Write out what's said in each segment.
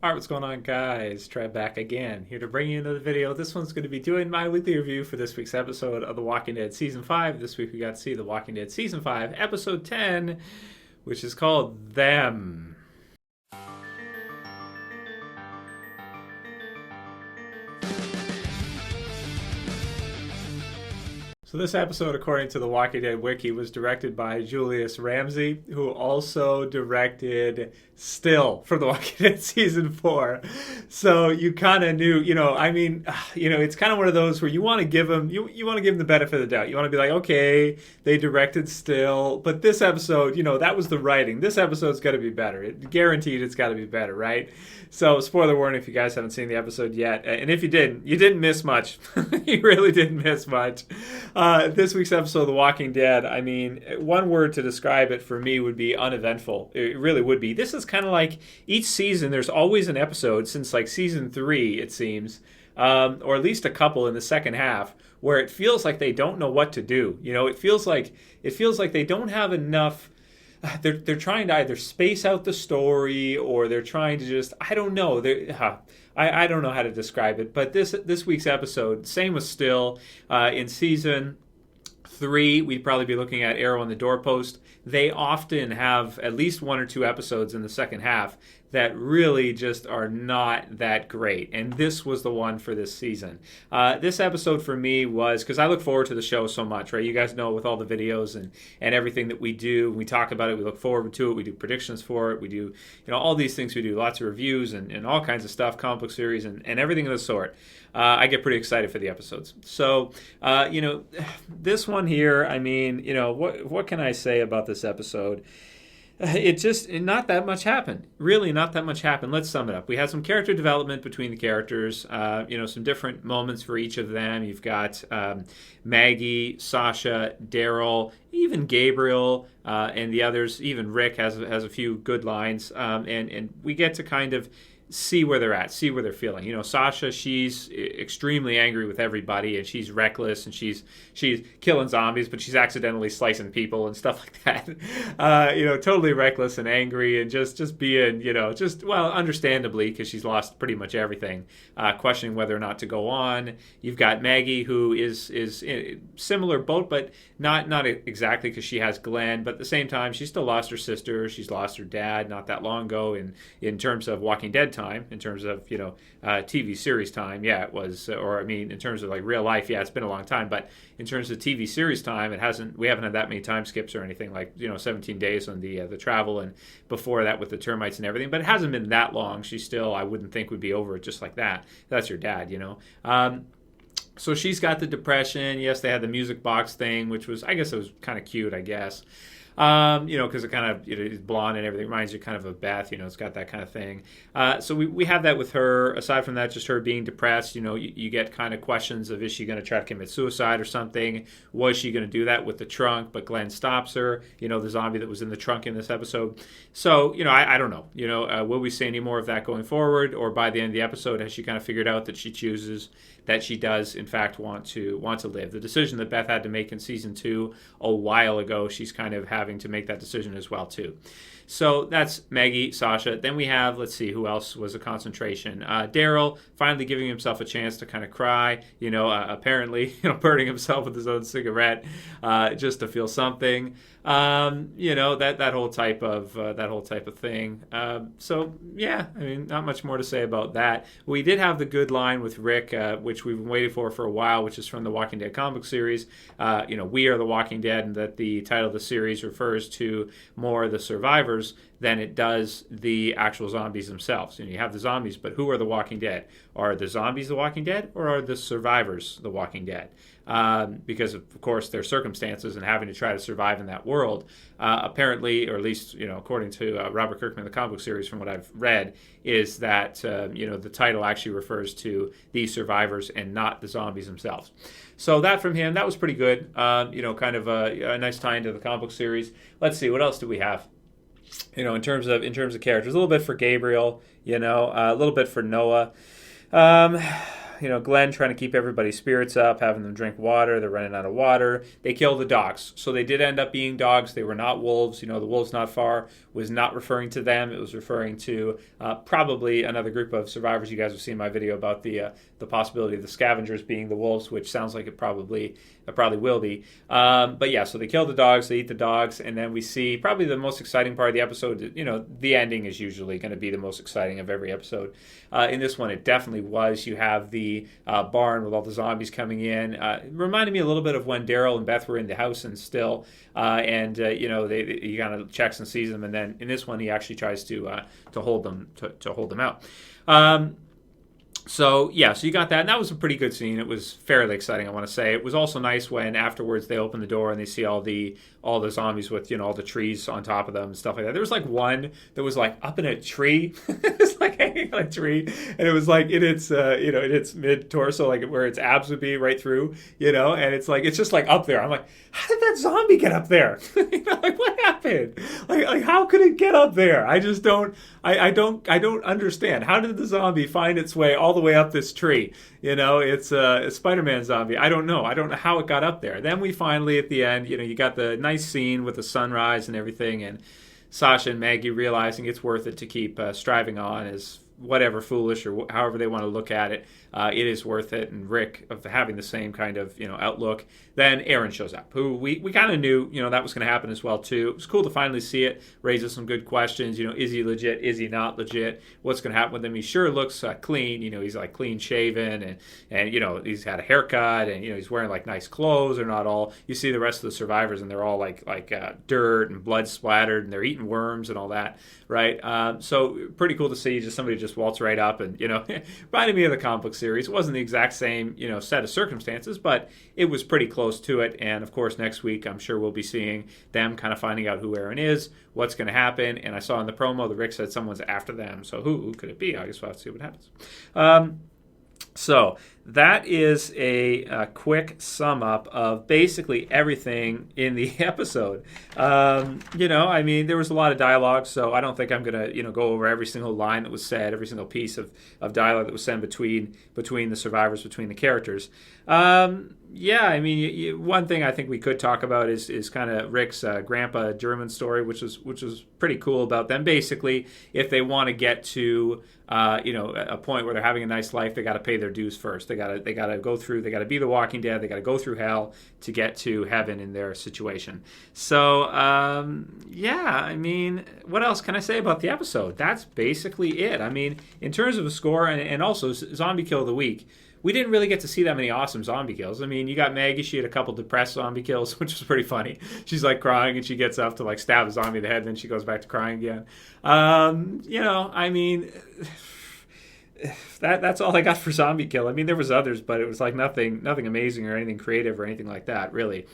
Alright, what's going on, guys? Trev back again, here to bring you another video. This one's going to be doing my weekly review for this week's episode of The Walking Dead Season 5. This week we got to see The Walking Dead Season 5, Episode 10, which is called Them. So this episode, according to the Walking Dead Wiki, was directed by Julius Ramsay, who also directed Still from The Walking Dead Season 4. So you kind of knew, it's kind of one of those where you want to give him, you want to give him the benefit of the doubt. You want to be like, okay, they directed Still, but this episode, that was the writing. This episode's got to be better. Guaranteed it's got to be better, right? So spoiler warning if you guys haven't seen the episode yet. And if you didn't miss much. You really didn't miss much. This week's episode of The Walking Dead, one word to describe it for me would be uneventful. It really would be. This is kind of like each season, there's always an episode since like season 3, it seems, or at least a couple in the second half, where it feels like they don't know what to do. It feels like they don't have enough. They're trying to either space out the story or they're trying to just, I don't know. I don't know how to describe it, but this week's episode, same with Still, in season 3, we'd probably be looking at Arrow on the Doorpost. They often have at least 1 or 2 episodes in the second half that really just are not that great. And this was the one for this season. This episode for me was, because I look forward to the show so much, right? You guys know with all the videos and everything that we do, we talk about it, we look forward to it, we do predictions for it, we do, all these things we do, lots of reviews and all kinds of stuff, comic book series and everything of the sort. I get pretty excited for the episodes. So, this one here, what can I say about this episode? Not that much happened. Really, not that much happened. Let's sum it up. We had some character development between the characters, some different moments for each of them. You've got Maggie, Sasha, Daryl, even Gabriel, and the others. Even Rick has a few good lines, and we get to kind of see where they're at, see where they're feeling. Sasha, she's extremely angry with everybody, and she's reckless, and she's killing zombies, but she's accidentally slicing people and stuff like that. Totally reckless and angry, and just being, understandably, because she's lost pretty much everything, questioning whether or not to go on. You've got Maggie, who is in similar boat, but not exactly, because she has Glenn, but at the same time, she still lost her sister, she's lost her dad not that long ago in terms of Walking Dead time, in terms of TV series time, it was, in terms of like real life, it's been a long time, but in terms of TV series time, we haven't had that many time skips or anything, like 17 days on the travel, and before that with the termites and everything, but it hasn't been that long. She still, I wouldn't think, would be over it just like that. That's your dad. So she's got the depression. Yes, they had the music box thing, which was, I guess it was kind of cute, I guess. Because it kind of, it's blonde and everything. Reminds you kind of Beth, it's got that kind of thing. So we have that with her. Aside from that, just her being depressed, you get kind of questions of, is she going to try to commit suicide or something? Was she going to do that with the trunk? But Glenn stops her, the zombie that was in the trunk in this episode. So, I don't know. Will we see any more of that going forward? Or by the end of the episode, has she kind of figured out that she does, in fact, want to live? The decision that Beth had to make in season 2 a while ago, she's kind of having to make that decision as well, too. So that's Maggie, Sasha. Then we have, let's see, who else was a concentration? Daryl finally giving himself a chance to kind of cry, apparently, burning himself with his own cigarette, just to feel something. That whole type of thing. So yeah, not much more to say about that. We did have the good line with Rick, which we've been waiting for a while, which is from the Walking Dead comic series. We are the Walking Dead, and that the title of the series refers to more the survivors than it does the actual zombies themselves. You have the zombies, but who are the Walking Dead? Are the zombies the Walking Dead, or are the survivors the Walking Dead? Because of course their circumstances and having to try to survive in that world, apparently, or at least according to Robert Kirkman, the comic book series, from what I've read, is that the title actually refers to these survivors and not the zombies themselves. So that from him, that was pretty good. Kind of a nice tie into the comic book series. Let's see, what else do we have? In terms of characters, a little bit for Gabriel, a little bit for Noah. Glenn trying to keep everybody's spirits up, having them drink water. They're running out of water. They kill the dogs. So they did end up being dogs. They were not wolves. The wolves not far was not referring to them. It was referring to probably another group of survivors. You guys have seen my video about the possibility of the scavengers being the wolves, which sounds like it probably will be. But yeah, so they kill the dogs. They eat the dogs. And then we see probably the most exciting part of the episode. The ending is usually going to be the most exciting of every episode. In this one, it definitely was. You have the barn with all the zombies coming in. It reminded me a little bit of when Daryl and Beth were in the house and still, he kind of checks and sees them, and then in this one he actually tries to hold them out. So you got that, and that was a pretty good scene. It was fairly exciting, I want to say. It was also nice when afterwards they open the door and they see all the zombies with all the trees on top of them and stuff like that. There was like one that was like up in a tree. It was like hanging on a tree, and it was like in its in its mid torso, like where its abs would be right through, and it's just like up there. I'm like, how did that zombie get up there? Like what happened? Like how could it get up there? I just don't. I don't understand. How did the zombie find its way all the way up this tree? It's a Spider-Man zombie. I don't know how it got up there. Then we finally, at the end, you got the nice scene with the sunrise and everything, and Sasha and Maggie realizing it's worth it to keep striving on, as whatever foolish or however they want to look at it, it is worth it. And Rick of having the same kind of outlook. Then Aaron shows up, who we kind of knew that was going to happen as well too. It was cool to finally see it. Raises some good questions. Is he legit? Is he not legit? What's going to happen with him? He sure looks clean. He's like clean shaven and he's had a haircut and he's wearing like nice clothes. They're not all. You see the rest of the survivors and they're all like dirt and blood splattered and they're eating worms and all that, right? So pretty cool to see somebody just waltz right up and reminded me of the comic book series. It wasn't the exact same set of circumstances, but it was pretty close to it. And of course next week I'm sure we'll be seeing them kind of finding out who Aaron is, what's going to happen. And I saw in the promo that Rick said someone's after them, so who could it be? I guess we'll have to see what happens. So that is a quick sum up of basically everything in the episode. There was a lot of dialogue, so I don't think I'm going to go over every single line that was said, every single piece of dialogue that was said between the survivors, between the characters. One thing I think we could talk about is kind of Rick's grandpa German story, which was pretty cool about them. Basically, if they want to get to a point where they're having a nice life, they got to pay their dues first. They got to be the Walking Dead. They got to go through hell to get to heaven in their situation. So what else can I say about the episode? That's basically it. In terms of a score and also zombie kill of the week, we didn't really get to see that many awesome zombie kills. You got Maggie. She had a couple depressed zombie kills, which was pretty funny. She's like crying and she gets up to like stab a zombie in the head, and then she goes back to crying again. That's all I got for zombie kill. There was others, but it was like nothing amazing or anything creative or anything like that, really.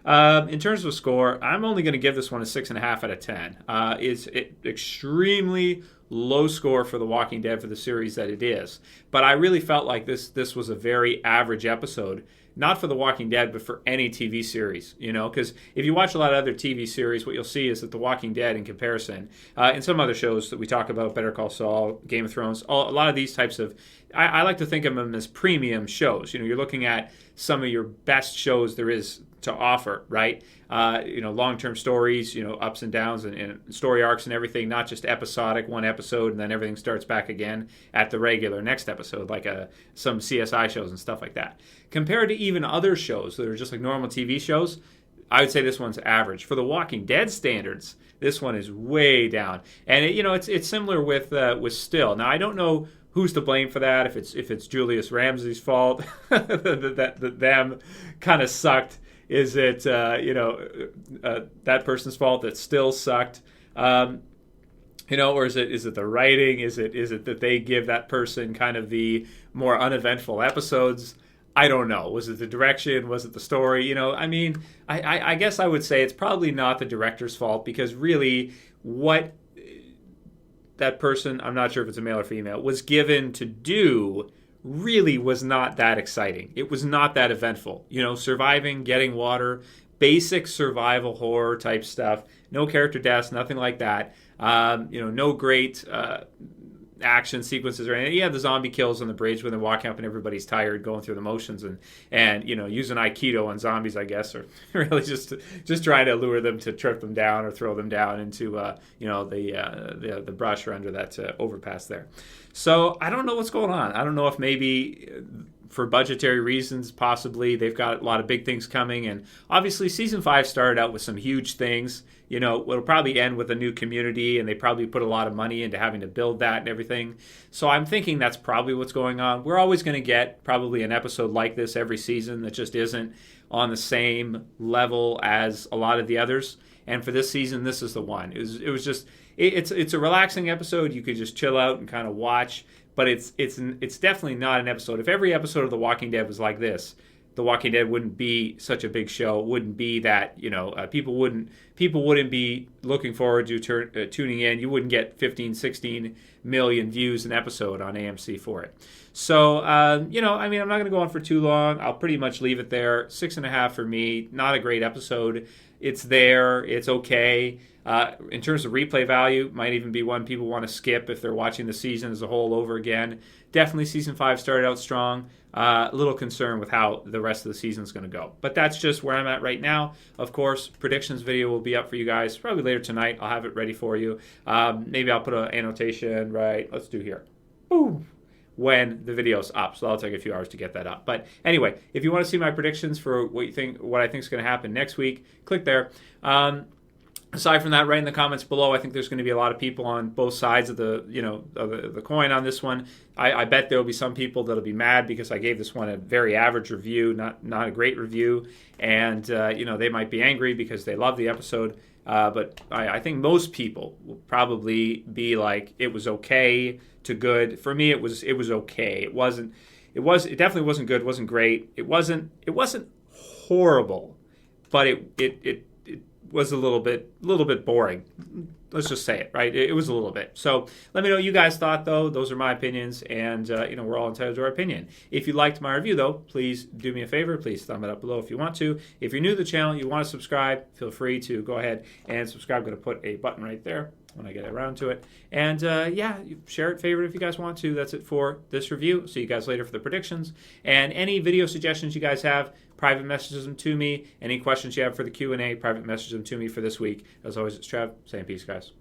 In terms of a score, I'm only going to give this one a 6.5 out of 10. It's extremely low score for The Walking Dead for the series that it is. But I really felt like this was a very average episode. Not for The Walking Dead, but for any TV series, because if you watch a lot of other TV series, what you'll see is that The Walking Dead, in comparison, and some other shows that we talk about, Better Call Saul, Game of Thrones, a lot of these types of, I like to think of them as premium shows. You're looking at some of your best shows there is to offer, right? Long-term stories, ups and downs and story arcs and everything, not just episodic, one episode, and then everything starts back again at the regular next episode, like some CSI shows and stuff like that. Compared to even other shows that are just like normal TV shows, I would say this one's average. For The Walking Dead standards, this one is way down. And it's similar with Still. Now I don't know who's to blame for that. If it's Julius Ramsay's fault that them kind of sucked. Is it that person's fault that Still sucked? Or is it the writing? Is it that they give that person kind of the more uneventful episodes? I don't know. Was it the direction? Was it the story? I guess I would say it's probably not the director's fault, because really what that person, I'm not sure if it's a male or female, was given to do really was not that exciting. It was not that eventful. Surviving, getting water, basic survival horror type stuff. No character deaths, nothing like that. No great action sequences or anything. Yeah, the zombie kills on the bridge when they're walking up and everybody's tired, going through the motions, and using Aikido on zombies, I guess, or really just trying to lure them to trip them down or throw them down into the brush or under that overpass there. So I don't know what's going on. I don't know if maybe for budgetary reasons, possibly they've got a lot of big things coming, and obviously season 5 started out with some huge things. It'll probably end with a new community, and they probably put a lot of money into having to build that and everything. So I'm thinking that's probably what's going on. We're always going to get probably an episode like this every season that just isn't on the same level as a lot of the others. And for this season, this is the one. It's a relaxing episode. You could just chill out and kind of watch. But it's definitely not an episode. If every episode of The Walking Dead was like this, The Walking Dead wouldn't be such a big show. It wouldn't be that, people wouldn't be looking forward to tuning in. You wouldn't get 15, 16 million views an episode on AMC for it. So, I'm not going to go on for too long. I'll pretty much leave it there. 6.5 for me. Not a great episode. It's there. It's okay. In terms of replay value, might even be one people want to skip if they're watching the season as a whole over again. Definitely season 5 started out strong. A little concerned with how the rest of the season is going to go. But that's just where I'm at right now. Of course, predictions video will be up for you guys probably later tonight. I'll have it ready for you. Maybe I'll put an annotation right. Let's do here. Boom. When the video's up. So that'll take a few hours to get that up. But anyway, if you want to see my predictions for what I think is going to happen next week, click there. Aside from that, write in the comments below. I think there's going to be a lot of people on both sides of the coin on this one. I bet there will be some people that'll be mad because I gave this one a very average review, not a great review, and they might be angry because they love the episode. But I think most people will probably be like, it was okay to good. For me, it was okay. It definitely wasn't good. It wasn't great. It wasn't horrible, but it was a little bit boring. Let's just say it, right? It was a little bit. So let me know what you guys thought, though. Those are my opinions, and we're all entitled to our opinion. If you liked my review, though, please do me a favor. Please thumb it up below if you want to. If you're new to the channel, you want to subscribe, feel free to go ahead and subscribe. I'm going to put a button right there when I get around to it. And share it, favorite if you guys want to. That's it for this review. See you guys later for the predictions. And any video suggestions you guys have, private messages them to me. Any questions you have for the Q&A, private message them to me for this week. As always, it's Trev saying peace, guys.